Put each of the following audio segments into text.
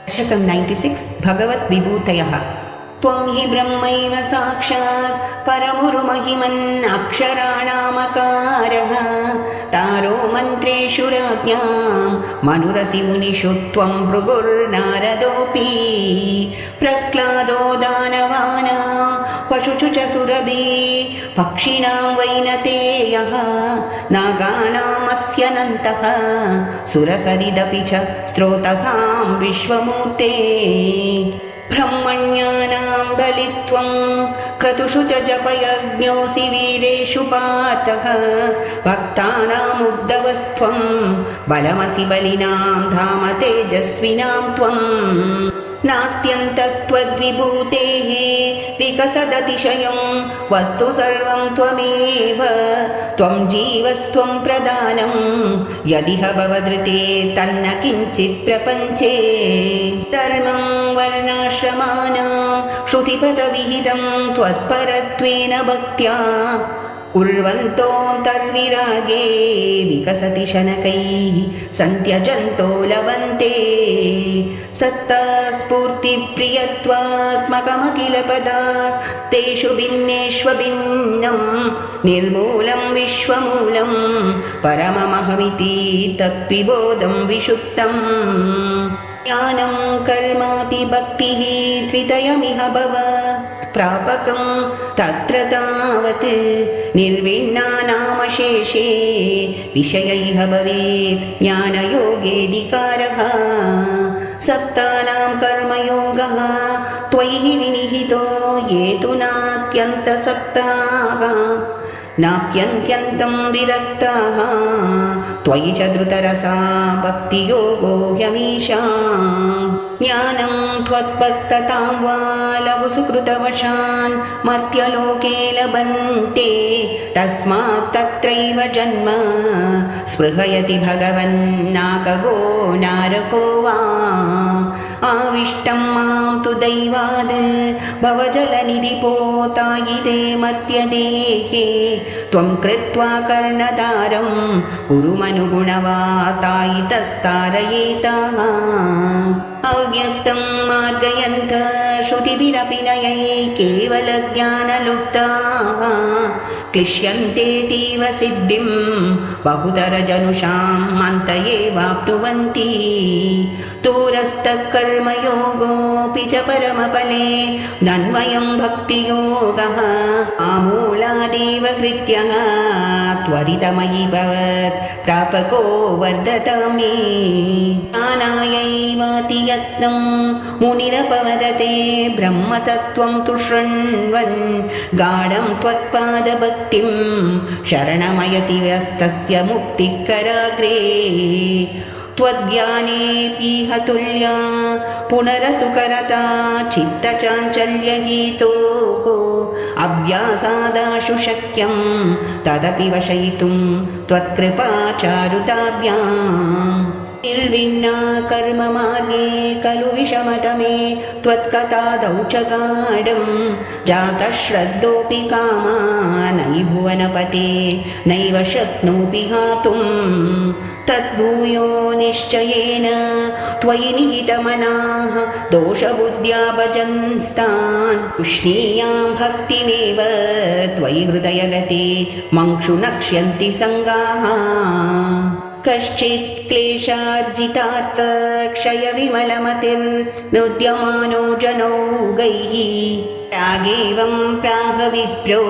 दशकं 96 भगवद्विभूतयः। त्वं हि ब्रह्मैव साक्षात् परमुरुमहिमन् अक्षराणामकारः तारो मन्त्रेषु राज्ञां मनुरसि मुनिषु त्वं भृगुर्नारदोऽपि प्रह्लादो दानवानां पशुषु च सुरभि पक्षिणां वैनतेयः नागानामस्यनन्तः सुरसरिदपि च स्रोतसां विश्वमूर्ते ब्रह्मण्यानां बलिस्त्वं क्रतुषु च जपयज्ञोऽसि वीरेषु पार्थः भक्तानामुद्धवस्त्वं बलमसि बलिनां धाम तेजस्विनां त्वं नास्त्यन्तस्त्वद्विभूतेः विकसदतिशयं वस्तु सर्वं त्वमेव त्वं जीवस्त्वं प्रदानं यदिह भवदृते तन्न किञ्चित् प्रपञ्चे धर्मं वर्णाश्रमाणां श्रुतिपदविहितं त्वत्परत्वेन भक्त्या कुर्वन्तोऽन्तर्विरागे विकसति शनकैः सन्त्यजन्तो लभन्ते सत्ता स्फूर्तिप्रियत्वात्मकमखिल पदा तेषु भिन्नेष्वभिन्नं निर्मूलं विश्वमूलं परममहमिति तत्विबोधं विशुद्धम् ज्ञानं कर्मापि भक्तिः त्रितयमिह भवत् प्रापकं तत्र तावत् निर्विण्णानामशेषे विषयैः भवेत् ज्ञानयोगेऽधिकारः सप्तानां कर्मयोगः त्वयि विनिहितो ये तु नात्यन्तसक्ताः नाप्यन्त्यन्तं विरक्ताः त्वयि च धृतरसा भक्तियोगो ह्यमीषा ज्ञानं त्वद्भक्ततां वा लघुसुकृतवशान् मर्त्यलोके लभन्ते तस्मात् तत्रैव जन्म स्पृहयति भगवन्नाकगो नारको वा आविष्टं मां तु दैवाद् भवजलनिधिपोतायिते मर्त्यदेहे त्वं कृत्वा कर्णधारं गुरुमनुगुणवातायितस्तारयेतः अव्यक्तं मार्गयन्त श्रुतिभिरपि नयै केवलज्ञानलुप्ताः क्लिश्यन्तेतीव सिद्धिं बहुतरजनुषां मन्त एवाप्नुवन्ति दूरस्थः कर्मयोगोऽपि च परमफले नन्वयं भक्तियोगः आमूलादेव हृत्यः त्वरितमयि भवत् प्रापको वर्धतामि ज्ञानायैवाति यत्नं मुनिरपवदते ब्रह्मतत्त्वं तु शृण्वन् गाढं त्वत्पादभक्तिं शरणमयति व्यस्तस्य मुक्तिकराग्रे त्वद्ज्ञानेऽपीह तुल्या पुनरसुकरता चित्तचाञ्चल्यहेतोः अभ्यासादाशु शक्यं तदपि वशयितुं त्वत्कृपाचारुताभ्याम् निर्विण्णा कर्ममार्गे खलु विषमतमे त्वत्कथादौ च गाढं जातः श्रद्धोऽपि कामा नहि भुवनपते नैव शक्नोऽपि हातुं तद्भूयो निश्चयेन त्वयि निहितमनाः दोषबुद्ध्या भजन्स्तान् उष्णीयां भक्तिमेव त्वयि हृदयगते मङ्क्षु नक्ष्यन्ति सङ्गाः कश्चित् क्लेशार्जितार्थक्षयविमलमतिर्नुद्यमानो जनौघैः प्रागेवं प्राह विप्रो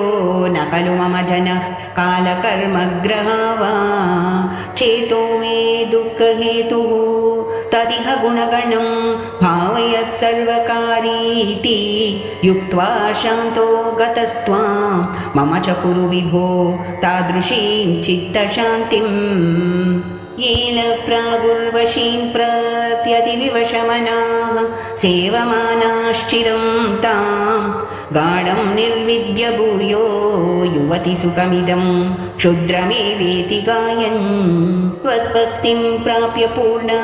न खलु मम जनः कालकर्मग्रहा वा चेतो मे दुःखहेतुः तदिह गुणगणं भावयत् सर्वकारीति युक्त्वा शान्तो गतस्त्वां मम च कुरु विभो तादृशीं चित्तशान्तिम् येन प्रागुर्वशीं प्रत्यतिविवशमनाः सेवमानाश्चिरं तां गाढं निर्विद्य भूयो युवति सुखमिदं क्षुद्रमेवेति गायन् त्वद्भक्तिं प्राप्य पूर्णा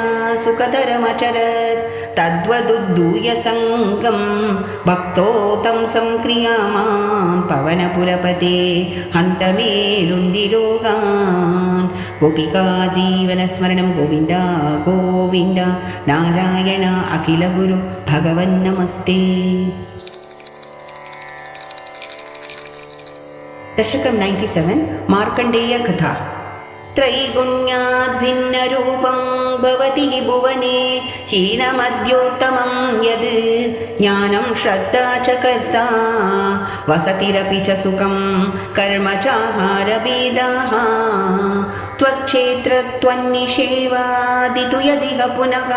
सुखतरमचरत् तद्वदुद्धूय सङ्गं भक्तो तं संक्रियामां पवनपुरपते हन्त मे रुन्दिरोगान् गोपिका जीवनस्मरणं गोविन्द गोविन्द नारायण अखिलगुरु भगवन्नमस्ते। दशकं 97 मार्कण्डेय कथा। त्रैगुण्याद्भिन्नरूपं भवति हि भुवने हीनमद्योत्तमं यद् ज्ञानं श्रद्धा च कर्ता वसतिरपि च सुखं कर्म चाहारभेदाः त्वच्क्षेत्रत्वन्निषेवादितु यदिह पुनः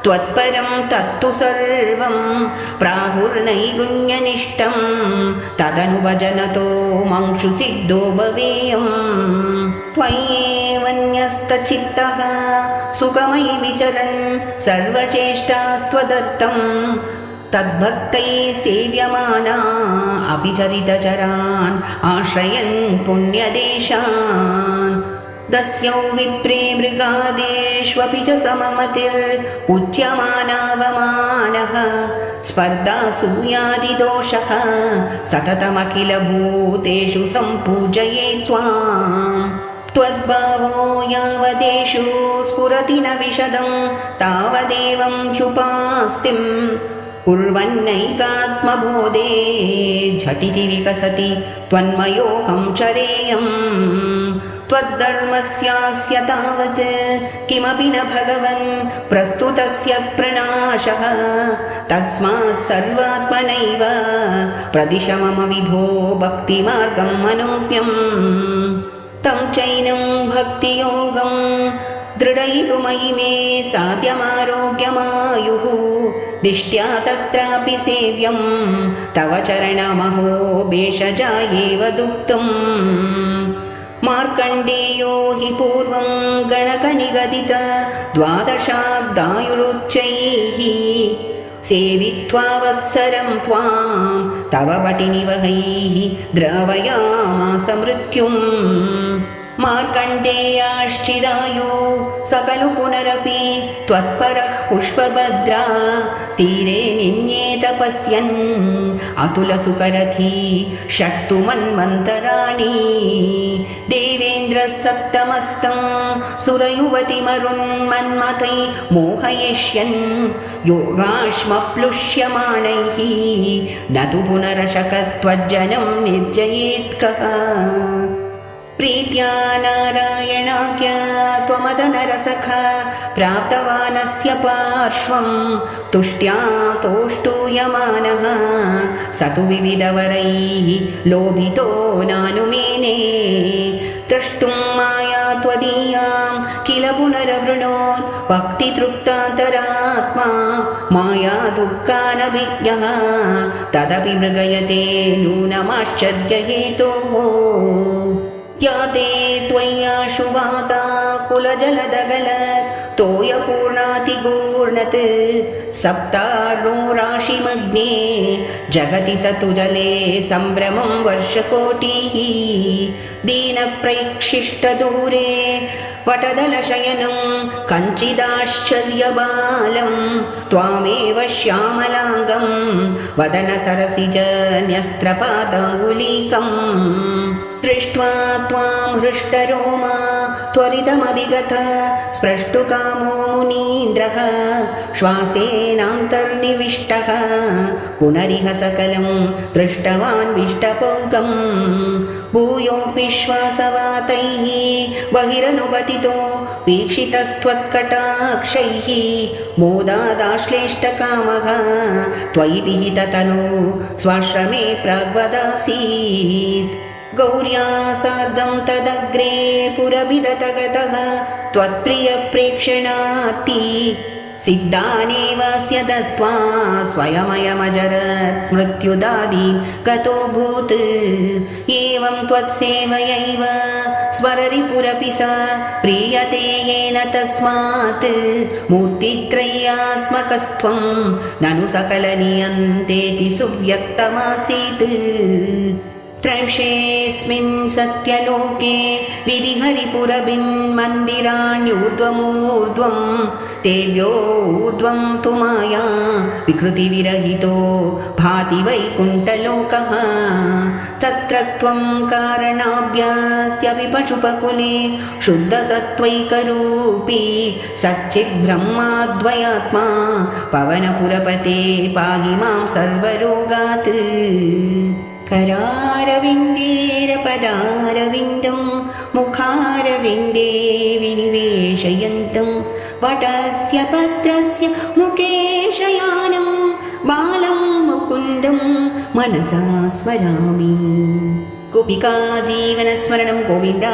त्वत्परं तत्तु सर्वं प्राहुर्नैगुण्यनिष्ठं तदनु भजनतो मंशु सिद्धो भवेयम् त्वय्येवन्यस्तचित्तः सुखमयि विचरन् सर्वचेष्टास्त्वदर्थं तद्भक्तैः सेव्यमाना अभिचरितचरान् आश्रयन् पुण्यदेशान् दस्यौ विप्रे मृगादेष्वपि च सममतिरुच्यमानावमानः स्पर्धासूयादिदोषः सततमखिलभूतेषु सम्पूजये त्वाम् त्वद्भावो यावदेषु स्फुरति न विशदं तावदेवं ह्युपास्तिं कुर्वन्नैकात्मबोधे झटिति विकसति त्वन्मयोऽहं चरेयम् त्वद्धर्मस्यास्य तावत् किमपि न भगवन् प्रस्तुतस्य प्रणाशः तस्मात् सर्वात्मनैव प्रदिश मम विभो भक्तिमार्गं मनोज्ञम् तं चैनं भक्तियोगं दृढयितुमयि मे साध्यमारोग्यमायुः दिष्ट्या तत्रापि सेव्यं तव चरणमहो भेषजायेव दुक्तम् मार्कण्डेयो हि पूर्वं गणकनिगदित द्वादशाब्दायुरुच्चैः सेवित्वा वत्सरं त्वां तव वटिनिवहैः द्रवयामास मृत्युम् मार्कण्डेयाश्चिरायु सकलु पुनरपि त्वत्परः पुष्पभद्रा तीरे निन्ये तपस्यन् अतुलसुकरथी षट्तुमन्वन्तराणि देवेन्द्रः सप्तमस्तं सुरयुवतिमरुन्मन्मथै मोहयिष्यन् योगाश्मप्लुष्यमाणैः न तु पुनरशकत्वज्जनं निर्जयेत्कः प्रीत्या नारायणाख्या त्वमदनरसखा प्राप्तवानस्य पार्श्वं तुष्ट्या तोष्टूयमानः स तु विविधवरैः लोभितो नानुमेने द्रष्टुं माया त्वदीयां किल पुनरवृणोत् भक्तितृप्तान्तरात्मा माया दुःखानभिज्ञः तदपि मृगयते नूनमाश्चर्यहेतोः याते त्वय्याशुवाता कुलजलदगलत् तोयपूर्णातिगूर्णत् सप्तार्णो राशिमग्ने जगति स तु जले सम्भ्रमं वर्षकोटिः दीनप्रैक्षिष्टदूरे वटदलशयनं कञ्चिदाश्चर्यबालं त्वामेव श्यामलाङ्गं वदनसरसिजन्यस्त्रपादाङ्गुलीकम् दृष्ट्वा त्वां हृष्टरोमा त्वरितमभिगत स्प्रष्टुकामो मुनीन्द्रः श्वासेनान्तर्निविष्टः पुनरिह सकलं दृष्टवान् विष्टपौकम् भूयोऽपि श्वासवातैः बहिरनुपतितो वीक्षितस्त्वत्कटाक्षैः मोदादाश्लेष्टकामः त्वयि विहिततनु स्वाश्रमे प्राग्वदासीत् गौर्या सार्धं तदग्रे पुरभिदतगतः त्वत्प्रियप्रेक्षणार्ति सिद्धानेवास्य दत्त्वा स्वयमयमजरत् मृत्युदादीन् गतोऽभूत् एवं त्वत्सेवयैव स्वररिपुरपि स प्रीयते येन तस्मात् मूर्तित्रयात्मकस्त्वं ननु सकलनियन्तेति सुव्यक्तमासीत् त्रैषेऽस्मिन् सत्यलोके विधिहरिपुरबिन्मन्दिराण्यूर्ध्वमूर्ध्वं देव्योर्ध्वं तु माया विकृतिविरहितो भाति वैकुण्ठलोकः तत्र त्वं कारणाभ्यास्यपि पशुपकुले शुद्धसत्त्वैकरूपी सच्चिद्ब्रह्माद्वयात्मा पवनपुरपते पाहि मां सर्वरोगात् करारविन्देरपदारविन्दं मुखारविन्दे विनिवेशयन्तं वटस्य पत्रस्य मुखे शयानं बालं मुकुन्दं मनसा स्मरामि गोपिका जीवनस्मरणं गोविन्द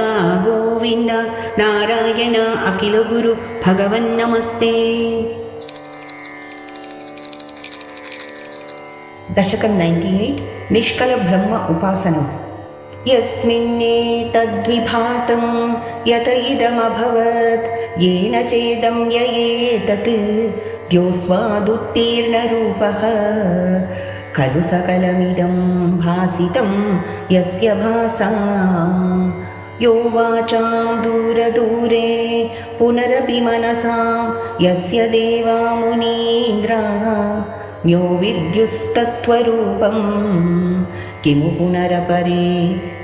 गोविन्द नारायण अखिल गुरु भगवन्नमस्ते। दशकं 98 निष्कलब्रह्म उपासनम् यस्मिन्नेतद्विभातं यत इदमभवत् येन चेदं ययेतत् द्योस्वादुत्तीर्णरूपः खलु सकलमिदं भासितं यस्य भासा यो वाचां दूरदूरे पुनरपि मनसां यस्य देवा मुनीन्द्राः म्यो विद्युत्स्तत्त्वरूपं किमु पुनरपरे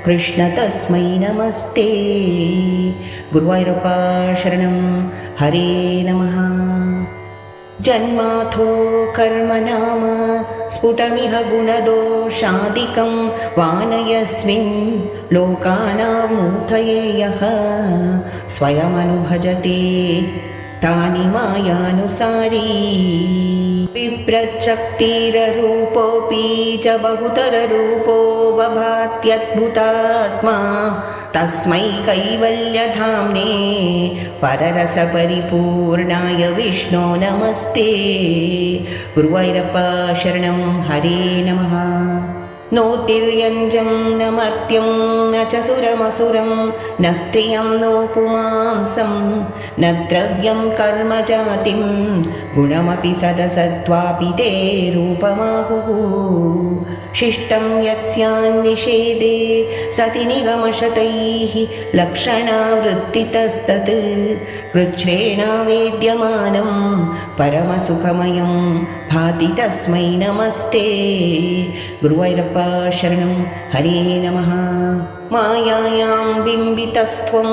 कृष्ण तस्मै नमस्ते। गुरुवायूरप्पा शरणं हरे नमः। जन्माथो कर्म नाम स्फुटमिह गुणदोषादिकं वानयस्मिन् लोकानामूर्धये यः स्वयमनुभजते तानि मायानुसारी विप्रच्छक्तिररूपोऽपि च बहुतररूपो वभात्यद्भुतात्मा तस्मै कैवल्यधाम्ने पररसपरिपूर्णाय विष्णो नमस्ते। गुरुवायूरप्पा शरणं हरे नमः। नोतिर्यञ्जं न मर्त्यं न च सुरमसुरं न स्त्रियं नो पुमांसं न द्रव्यं कर्म जातिं गुणमपि सदसत्त्वापि ते रूपमाहुः शिष्टं यत्स्यान्निषेधे सति निगमशतैः लक्षणावृत्तितस्तत् कृच्छ्रेणावेद्यमानं परमसुखमयं भाति तस्मै नमस्ते। गुरुवायूरप्पा शरणं हरे नमः। मायायां बिम्बितस्त्वं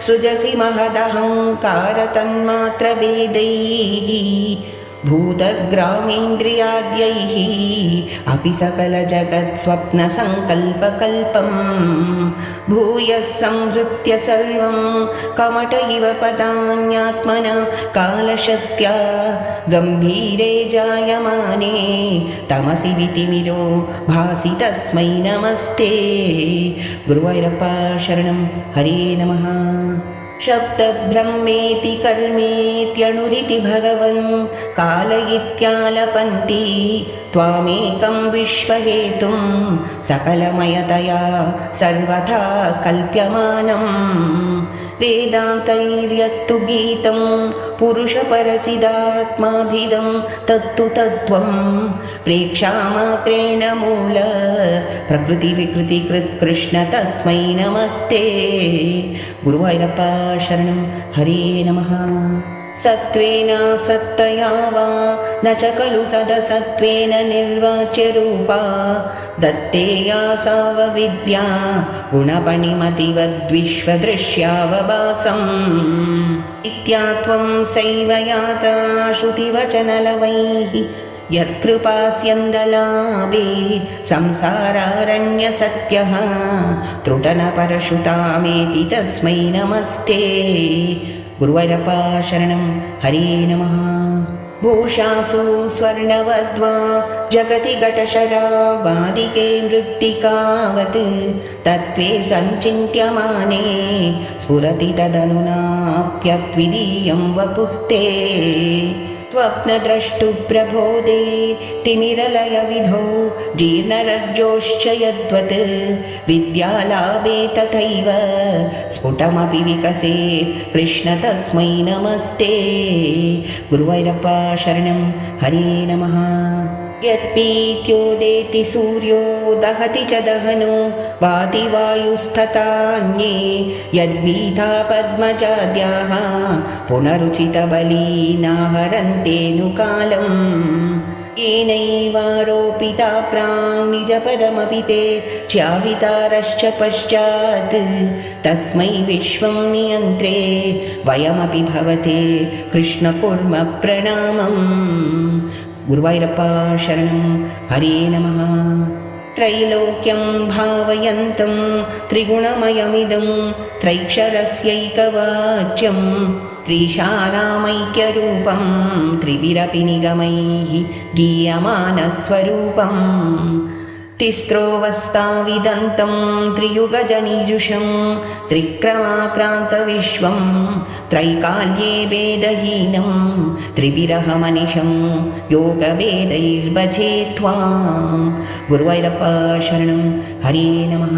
सृजसि महदहङ्कारतन्मात्रभेदैः भूतग्रामेन्द्रियाद्यैः अपि सकलजगत्स्वप्नसङ्कल्पकल्पं भूयः संहृत्य सर्वं कमट इव पदान्यात्मना कालशक्त्या गम्भीरे जायमाने तमसि वितिमिरो भासि तस्मै नमस्ते। गुरुवायूरप्पा शरणं हरे नमः। शब्दब्रह्मेति कर्मेत्यणुरिति भगवन् कालयित्यालपन्ति त्वामेकं विश्वहेतुं सकलमयतया सर्वथा कल्प्यमानम् वेदान्तैर्यत्तु गीतं पुरुषपरचिदात्माभिदं तत्तु तत्त्वं प्रेक्षामात्रेण मूल प्रकृतिविकृतिकृत् कृष्ण तस्मै नमस्ते। गुरुवायूरप्पा शरणं हरे नमः। सत्त्वेन सत्तया वा न च खलु सदसत्त्वेन निर्वाच्य रूपा दत्तेया सावविद्या गुणपणिमतिवद्विश्वदृश्यावभासम् इत्यात्वं सैव याता श्रुतिवचनलवैः यत्कृपास्यन्दलाभे संसारारण्यसत्यः त्रुटनपरशुतामेति तस्मै नमस्ते। गुरुवायूरप्पा शरणं हरे नमः। भूषासु स्वर्णवद्वा जगति घटशरावादिके मृत्तिकावत् तत्त्वे सञ्चिन्त्यमाने स्फुरति तदनुनाप्यद्वितीयं वपुस्ते स्वप्नद्रष्टुप्रबोधे तिमिरलयविधौ जीर्णरज्जोश्च यद्वत् विद्यालाभे तथैव स्फुटमपि विकसेत् कृष्ण तस्मै नमस्ते। गुरुवैरप्पा शरणं, हरे नमः। यत्पीत्योदेति सूर्यो दहति च दहनो वाति वायुस्तथान्ये यद्भीता पद्मजाद्याः पुनरुचितबलीनाहरन्तेऽनुकालम् येनैवारोपिता प्राङ् निजपदमपि ते च्यावितारश्च पश्चात् तस्मै विश्वं नियन्त्रे वयमपि भवते कृष्ण कुर्मः प्रणामम्। गुरुवैरप्पा शरणं, हरे नमः। त्रैलोक्यं भावयन्तं त्रिगुणमयमिदं त्रैक्षरस्यैकवाच्यं त्रिशालामैक्यरूपं त्रिभिरपि निगमैः गीयमानस्वरूपम् तिस्रोऽवस्थाविदन्तं त्रियुगजनिजुषं त्रिक्रमाक्रान्तविश्वं त्रैकाल्ये भेदहीनं त्रिविरहमनिशं योगवेदैर्भजे त्वां। गुरुवैरप्पा शरणं, हरे नमः।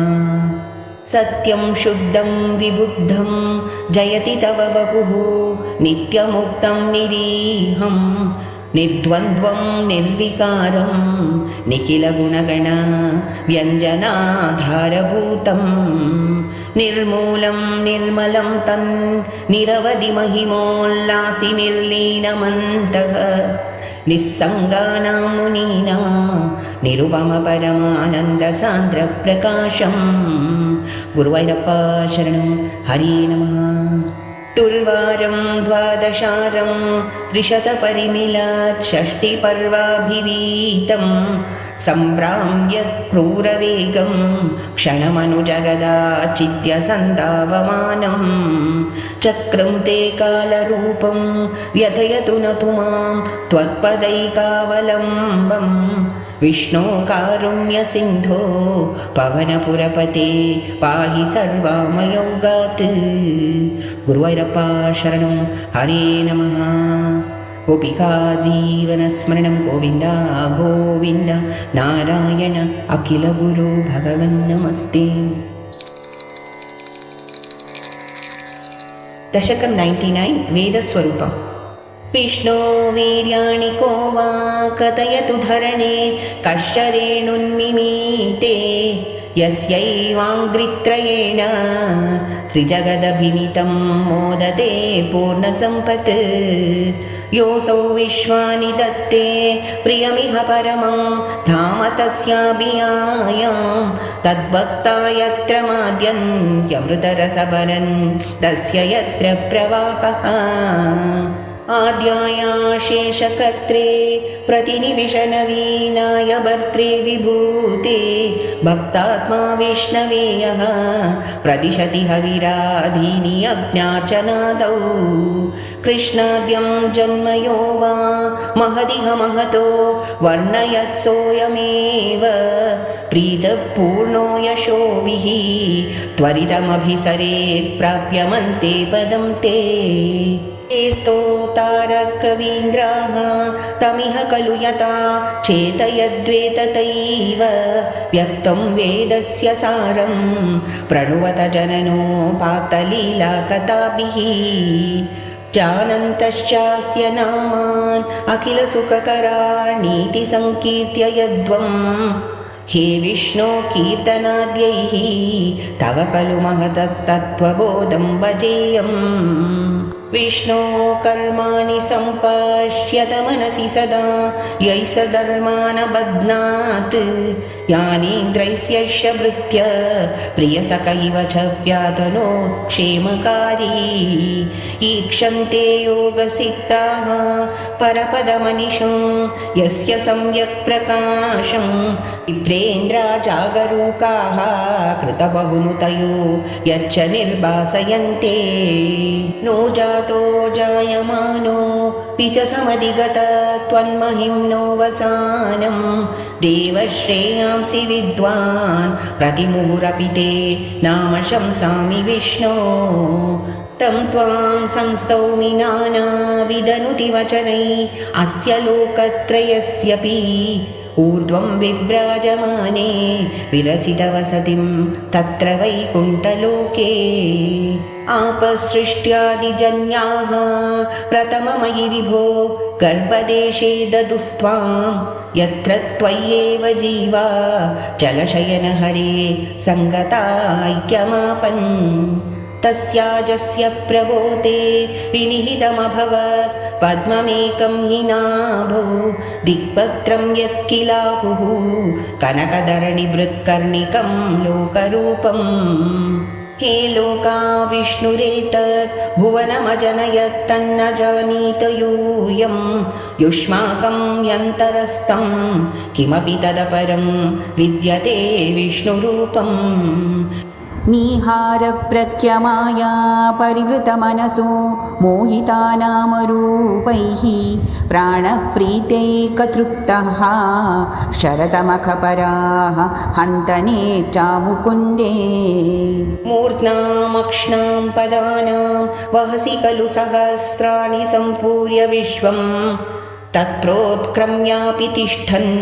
सत्यं शुद्धं विबुद्धं जयति तव वपुः नित्यमुक्तं निरीहं निर्द्वन्द्वं निर्विकारं निखिलगुणगण व्यञ्जनाधारभूतं निर्मूलं निर्मलं तन् निरवधि महिमोल्लासि निर्लीनमन्तः निस्सङ्गानां मुनीनां निरुपमपरमानन्दसान्द्रप्रकाशम्। गुरुवैरप्पा शरणं, हरे नमः। तुर्वारं द्वादशारं त्रिशतपरिमिलात् षष्टिपर्वाभिवीतं सम्भ्राम्य क्रूरवेगं क्षणमनुजगदाचिद्यसन्दावमानं चक्रं ते कालरूपं व्यथयतु न तु मां त्वत्पदैकावलम्बं विष्णो कारुण्यसिन्धो पवनपुरपते पाहि सर्वामयोगात्। गुरुवैरप्पा शरणं, हरे नमः। गोपिका जीवनस्मरणं गोविन्द गोविन्द नारायण अखिल गुरु भगवन् नमस्ते। दशकं 99 वेदस्वरूपम्। विष्णो वीर्याणि को वा कथयतु धरणे कश्चरेणुन्मिमीते यस्यैवाङ्घ्रित्रयेण त्रिजगदभिमितं मोदते पूर्णसम्पत् योऽसौ विश्वानि दत्ते प्रियमिह परमं धाम तस्याभियायां तद्भक्ता यत्र माद्यन्त्यमृतरसबरन् तस्य यत्र प्रवाहः आद्याया शेषकर्त्रे प्रतिनिविशनवीनाय भर्त्रे विभूते भक्तात्मा विष्णवे यः प्रदिशति हविराधीनि यज्ञार्चनादौ कृष्णाद्यं जन्म यो वा महदिह महतो वर्णयत्सोऽयमेव प्रीतः पूर्णो यशोभिः त्वरितमभिसरेत् प्राप्यमन्ते पदं ते ते स्तोतारकवीन्द्राः तमिह खलु यथा चेतयद्वेततैव व्यक्तं वेदस्य सारं प्रणुवत जननो पातलीलाकथाभिः जानन्तश्चास्य नामान् अखिलसुखकराणीति संकीर्त्य यद्वं हे विष्णो कीर्तनाद्यैः तव खलु महतत्तत्त्वबोधं भजेयम् विष्णो कर्माणि सम्पश्यत मनसि सदा यै स धर्मान् बध्नात् ज्ञानेन्द्रैस्य भृत्य प्रियसख इव च व्याधनो क्षेमकारी ईक्षन्ते योगसिद्धाः परपदमनिशं यस्य सम्यक् प्रकाशं विप्रेन्द्रा जागरूकाः कृतबहुनुतयो यच्च निर्भासयन्ते नो जातो जायमानो पिच समधिगत त्वन्महिम्नो वसानं देवश्रेयांसि विद्वान् प्रतिमुहुरपि ते नाम शंसामि विष्णो तं त्वां संस्तौमि नानाविधनुति वचनैः अस्य लोकत्रयस्यपि ऊर्ध्वं विभ्राजमाने विरचितवसतिं तत्र वैकुण्ठलोके आपसृष्ट्यादिजन्याः प्रथममयि विभो गर्भदेशे ददुस्त्वां यत्र त्वय्येव जीवा जलशयनहरे सङ्गताैक्यमापन् तस्याजस्य प्रबोधे विनिहितमभवत् पद्ममेकं हि नाभौ दिक्पत्रं यत्किलाहुः कनकधरणिभृत्कर्णिकं लोकरूपम् हे लोका विष्णुरेतत् भुवनमजनयत्तन्न जानीत यूयं युष्माकं यन्तरस्थं किमपि तदपरं विद्यते विष्णुरूपम् निहारप्रत्यमाया परिवृतमनसो मोहितानामरूपैः प्राणप्रीतैकतृप्तः शरतमखपराः हन्तने चामुकुन्दे मूर्ध्नामक्ष्णां पदानां वहसि खलु सहस्राणि सम्पूर्य विश्वं तत्प्रोत्क्रम्यापि तिष्ठन्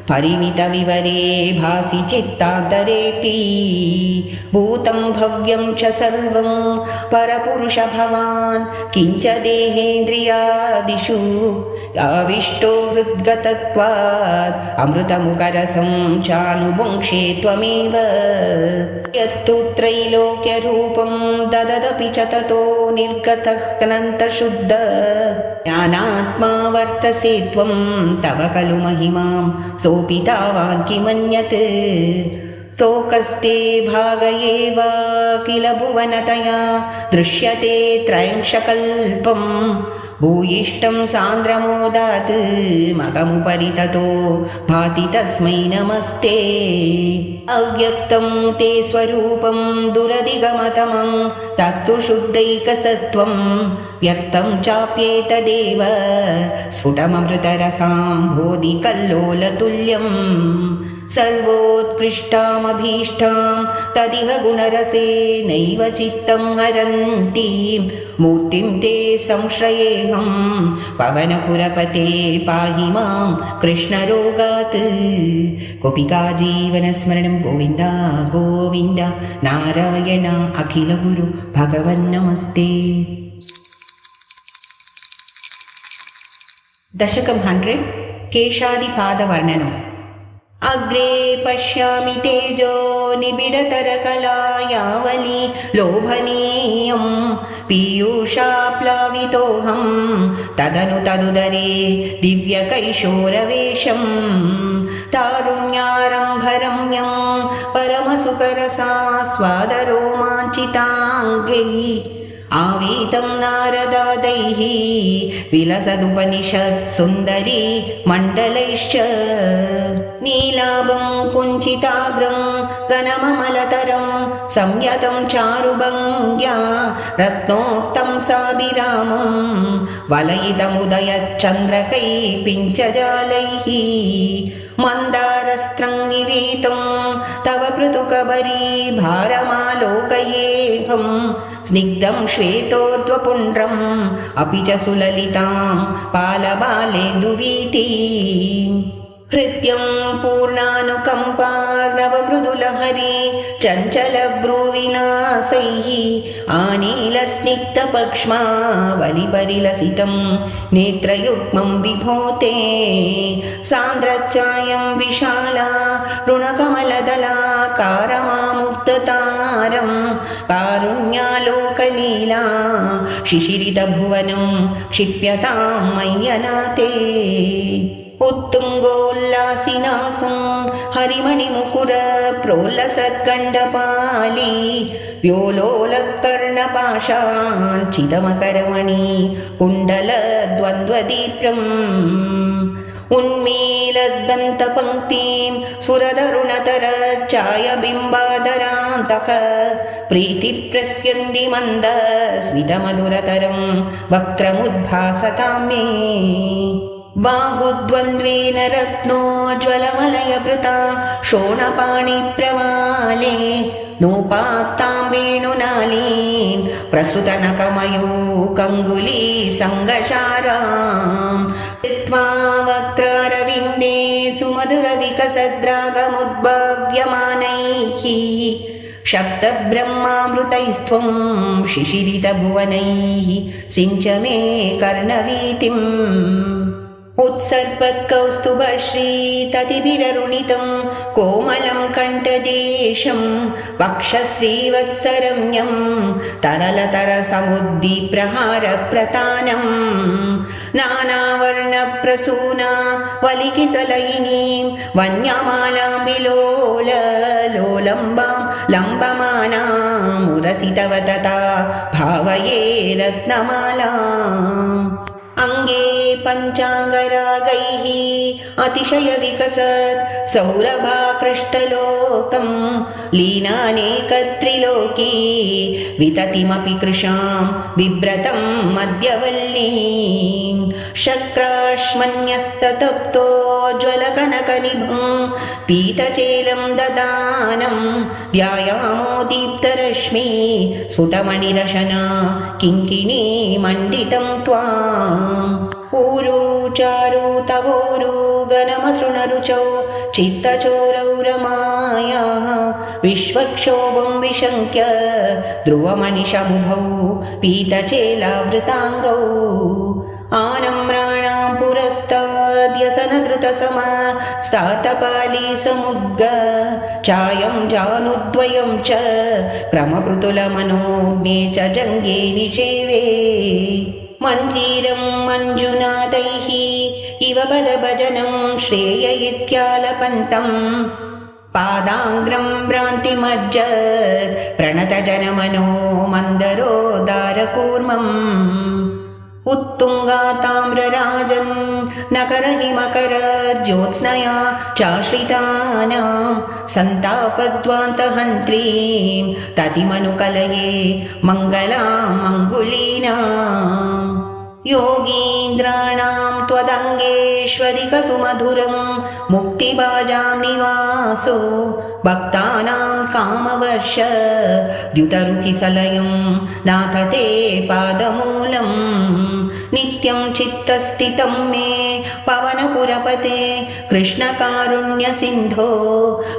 परिमितविवरे भासि चित्तान्तरेऽपि भूतं भव्यं च सर्वं परपुरुष भवान् किञ्च देहेन्द्रियादिषु आविष्टो हृद्गतत्वात् अमृतमुखरसं चानुभुङ्क्षे त्वमेव यत्तु त्रैलोक्यरूपं दददपि च ततो निर्गतः अनन्तशुद्ध ज्ञानात्मा वर्तसे त्वं तव खलु महिमां सोऽपि तावान् किमन्यत् तोकस्ते भाग एव किल भुवनतया दृश्यते त्रयंशकल्पम् भूयिष्ठं सान्द्रमोदात् मगमुपरि ततो भाति तस्मै नमस्ते अव्यक्तं ते स्वरूपं दुरधिगमतमं तत्तु शुद्धैकसत्त्वं व्यक्तं चाप्येतदेव स्फुटममृतरसाम्भोधिकल्लोलतुल्यम् सर्वोत्कृष्टामभीष्टां तदिह गुणरसे नैव चित्तं हरन्तीं मूर्तिं ते संश्रयेऽहं पवनपुरपते पाहि मां कृष्णरोगात् गोपिका जीवनस्मरणं गोविन्द गोविन्द नारायण अखिलगुरु भगवन्नमस्ते। दशकं 100 केशादिपादवर्णनम् अग्रे पश्यामि तेजो निबिडतरकलायावली लोभनीयं पीयूषाप्लावितोऽहं तदनु तदुदरे दिव्यकैशोरवेशं तारुण्यारम्भरम्यं परमसुकरसास्वादरोमाञ्चिताङ्गैः आवीतं नारदादैः विलसदुपनिषत् सुन्दरी मण्डलैश्च नीलाभं कुञ्चिताग्रं घनममलतरं संयतं चारुभङ्ग्या रत्नोक्तं साभिरामं वलयितमुदयच्चन्द्रकैः पिञ्चजालैः मन्दारस्त्रं निवेतं तव पृथुकबरी भारमालोकयेऽहं स्निग्धं श्वेतोर्ध्वपुण्ड्रम् अपि च सुललितां पालबालेन्दुवीतीं हृद्यं पूर्णानुकम्पार्णवमृदुलहरी चञ्चलभ्रूविलासैः आनीलस्निग्धपक्ष्मावलिपरिलसितं नेत्रयुग्मं विभोते सान्द्रच्छायं विशाला ऋणकमलदलाकारमामुक्ततारं कारुण्यालोकलीला शिशिरितभुवनं क्षिप्यतां मय्यनाथे उत्तुङ्गोल्लासिनासं हरिमणिमुकुर प्रोल्लसत्कण्डपाली व्योलोलत्कर्णपाशाञ्चितमकरमणि कुण्डलद्वन्द्वदीप्यम् उन्मीलद्दन्तपङ्क्तिं स्फुरदरुणतरच्छायबिम्बादरान्तः प्रीतिप्रस्यन्ति मन्दस्मितमधुरतरं वक्त्रमुद्भासतां मे बाहुद्वन्द्वेन रत्नोज्ज्वलवलयभृता शोणपाणिप्रवाले नोपात्तां वेणुनालीन् प्रसृतनकमयूकङ्गुली सङ्गशाराम् कृत्वा वक्त्रारविन्दे सुमधुरविकसद्रागमुद्भव्यमानैः शब्दब्रह्मामृतैस्त्वं शिशिरितभुवनैः सिञ्च मे कर्णवीतिम् उत्सर्पत्कौस्तुभश्रीततिभिररुणितं कोमलं कण्ठदेशं वक्षश्रीवत्सरम्यं तरलतरसमुद्दीप्रहारप्रतानं नानावर्णप्रसूना वलिकिसलयिनीं वन्यमालां विलोललोलम्बां लम्बमानामुरसितव तथा भावये रत्नमालाम् अंगे पञ्चाङ्गरागैः अतिशयविकसत् सौरभाकृष्टलोकं लीनानेकत्रिलोकी विततिमपि कृशां बिभ्रतं मध्यवल्लीं शक्राश्मन्यस्ततप्तोज्ज्वलकनकनिभं पीतचेलं ददानं ध्यायामो दीप्तरश्मि स्फुटमणिरशना किङ्किणी मण्डितं त्वाम् ऊरू चारु तवोरू गणमसृणरुचौ चित्तचोरौ रमायाः विश्वक्षोभं विशङ्क्य ध्रुवमणिशमुभौ पीतचेलावृताङ्गौ आनम्राणां पुरस्ताद्यसनधृतसमस्तातपाली समुद्ग चायं जानुद्वयं च क्रमपृतुलमनोज्ञे च जङ्गे निषेवे मञ्जीरं मञ्जुनाथैः इव पदभजनं श्रेय इत्यालपन्तं पादाङ्ग्रं भ्रान्तिमज्ज प्रणतजनमनो मन्दरोदारकूर्मम् उत्तुङ्गाताम्रराजं नकरहिमकर ज्योत्स्नया चाश्रितानां सन्तापद्वान्तहन्त्रीं ततिमनुकलये मङ्गलां मङ्गुलीनाम् योगीन्द्राणां त्वदङ्गेष्वधिकसुमधुरं मुक्तिबाजां निवासो भक्तानां कामवर्ष द्युतरुकिसलयं नाथ ते पादमूलम् नित्यं चित्तस्थितं मे पवनपुरपते कृष्णकारुण्यसिन्धो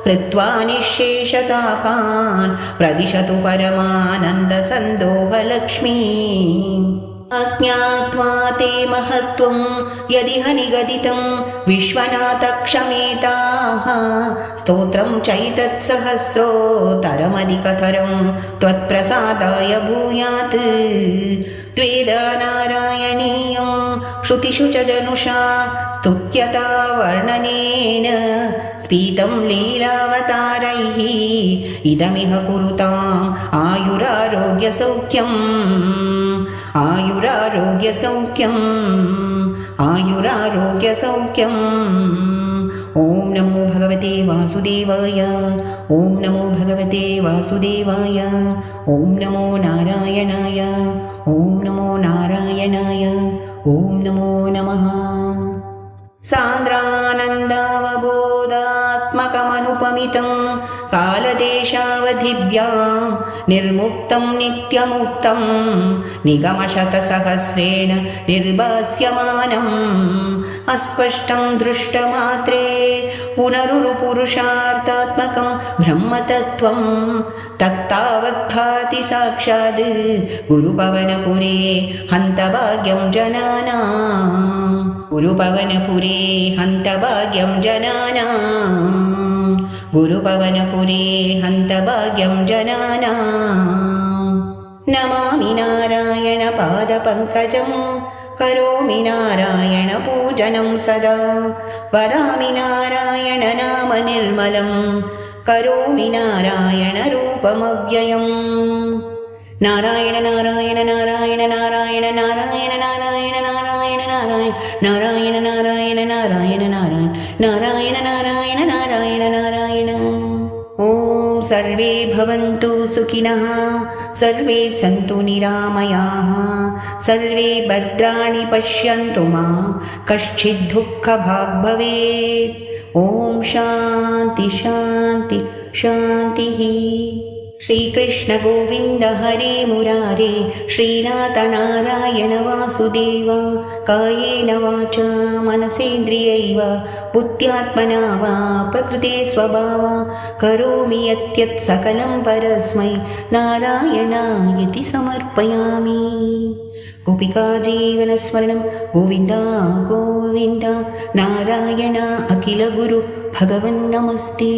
कृत्वा निःशेषतापान् प्रदिशतु परमानन्दसन्दोहलक्ष्मी अज्ञात्वा ते महत्त्वं यदिह निगदितं विश्वनाथ क्षमेताः स्तोत्रं चैतत्सहस्रोत्तरमधिकतरं त्वत्प्रसादाय भूयात् द्वेदा नारायणीयं श्रुतिषु च जनुषा स्तुत्यता वर्णनेन स्फीतं लीलावतारैः इदमिह कुरुताम् आयुरारोग्यसौख्यम् आयुरारोग्यसौख्यम् आयुरारोग्यसौख्यम् ॐ नमो भगवते वासुदेवाय ॐ नमो भगवते वासुदेवाय ॐ नमो नारायणाय ॐ नमो नारायणाय ॐ नमो नमः सान्द्रानन्दावबोधात्मकमनुपमितं कालदेशावधिभ्यां निर्मुक्तं नित्यमुक्तं निगमशतसहस्रेण निर्भास्यमानम् अस्पष्टं दृष्टमात्रे पुनरुरुपुरुषार्थात्मकं ब्रह्मतत्त्वं तत्तावद्भाति साक्षात् गुरुपवनपुरे हन्तभाग्यं जनानाम् गुरुपवनपुरे हन्तभाग्यं जनानाम् गुरुपवनपुरे हन्तभाग्यं जनानाम् नमामि नारायणपादपङ्कजं करोमि नारायणपूजनं सदा वदामि नारायणनाम निर्मलं करोमि नारायणरूपमव्ययम् नारायण नारायण नारायण नारायण नारायण नारायण नारायण नारायण नारायण नारायण नारायण नारायण नारायण नारायण नारायण नारायण ॐ सर्वे भवन्तु सुखिनः सर्वे सन्तु निरामयाः सर्वे भद्राणि पश्यन्तु मा कश्चित् दुःखभाग् भवेत्। ॐ शान्ति शान्ति शान्तिः। श्रीकृष्ण गोविन्द हरे मुरारे श्रीनाथ नारायण वासुदेव। कायेन वाचा मनसेन्द्रियैव बुद्ध्यात्मना वा प्रकृते स्वभावा करोमि यत् सकलं परस्मै नारायणायति समर्पयामि। गोपिका जीवनस्मरणं गोविन्द गोविन्द नारायण अखिल गुरु भगवन् नमस्ते।